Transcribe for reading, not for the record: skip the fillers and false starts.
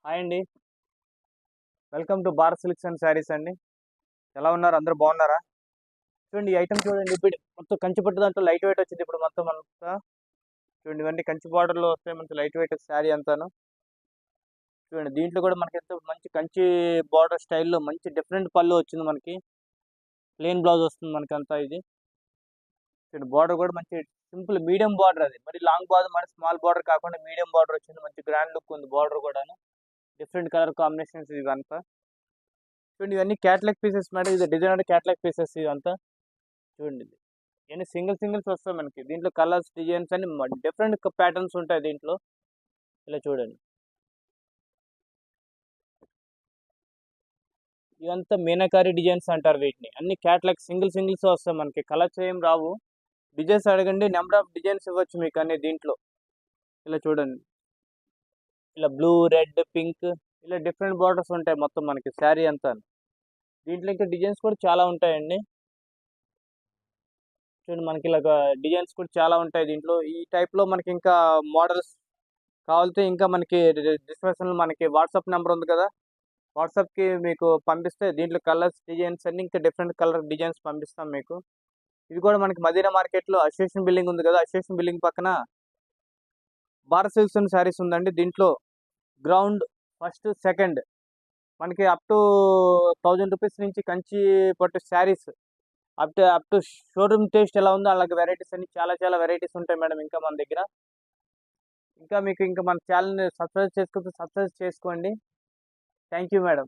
Hi అండి. Welcome to Bharat silks and saris అండి. ఎలా ఉన్నారు? అందరూ బాగున్నారా? చూడండి ఈ ఐటమ్ చూడండి. ఇప్పుడు మొత్తం కంచి పట్టు దాంట్లో లైట్ వెయిట్ వచ్చింది. ఇప్పుడు మొత్తం అంతా చూడండి, ఇవన్నీ కంచి బార్డర్లో వస్తాయి. మనకి లైట్ వెయిట్ శారీ అంతాను. చూడండి, దీంట్లో కూడా మనకి ఎంతో మంచి కంచి బార్డర్ స్టైల్లో మంచి డిఫరెంట్ పళ్ళు వచ్చింది. మనకి ప్లెయిన్ బ్లౌజ్ వస్తుంది మనకి అంతా. ఇది చూడండి, బార్డర్ కూడా మంచి సింపుల్ మీడియం బార్డర్, అది మరి లాంగ్ బార్డర్ మరి స్మాల్ బార్డర్ కాకుండా మీడియం బార్డర్ వచ్చింది. మంచి గ్రాండ్ లుక్ ఉంది బార్డర్ కూడా. డిఫరెంట్ కలర్ కాంబినేషన్స్ ఇవంతా. చూడండి, ఇవన్నీ క్యాట్లాగ్ పీసెస్ మేడం. ఇది డిజైనర్ క్యాట్లాగ్ పీసెస్ ఇదంతా. చూడండి, ఇవన్నీ సింగిల్ సింగిల్స్ వస్తాయి మనకి. దీంట్లో కలర్స్ డిజైన్స్ అన్ని డిఫరెంట్ ప్యాటర్న్స్ ఉంటాయి దీంట్లో. ఇలా చూడండి, ఇవంతా మీనాకారి డిజైన్స్ అంటారు వీటిని. అన్ని క్యాట్లాగ్ సింగిల్ సింగిల్స్ వస్తాయి మనకి. కలర్స్ ఏం రావు. డిజైన్స్ అడగండి, నెంబర్ ఆఫ్ డిజైన్స్ ఇవ్వచ్చు మీకు అన్ని దీంట్లో. ఇలా చూడండి, ఇలా బ్లూ, రెడ్, పింక్, ఇలా డిఫరెంట్ బార్డర్స్ ఉంటాయి మొత్తం మనకి శారీ అంతా. దీంట్లో ఇంకా డిజైన్స్ కూడా చాలా ఉంటాయండి. చూడండి, మనకి ఇలాగ డిజైన్స్ కూడా చాలా ఉంటాయి దీంట్లో. ఈ టైప్లో మనకి ఇంకా మోడల్స్ కావాలితే ఇంకా మనకి డిస్క్రిప్షన్లో మనకి వాట్సాప్ నెంబర్ ఉంది కదా, వాట్సాప్కి మీకు పంపిస్తే దీంట్లో కలర్స్ డిజైన్స్ అన్ని ఇంకా డిఫరెంట్ కలర్ డిజైన్స్ పంపిస్తాం మీకు. ఇది కూడా మనకి మదీనా మార్కెట్లో అసోసియేషన్ బిల్డింగ్ ఉంది కదా, అసోసియేషన్ బిల్డింగ్ పక్కన భారత్ సిల్క్స్ అండ్ శారీస్ ఉందండి. దీంట్లో గ్రౌండ్ ఫస్ట్ సెకండ్ మనకి అప్ టు 1000 రూపీస్ నుంచి కంచి పట్టు saris up to showroom taste ఎలా ఉందో అలాగే వెరైటీస్ అన్ని చాలా చాలా వెరైటీస్ ఉంటాయి మేడం ఇంకా మన దగ్గర. ఇంకా మీకు ఇంకా మన ఛానల్ని సబ్స్క్రైబ్ చేసుకోండి. Thank you madam.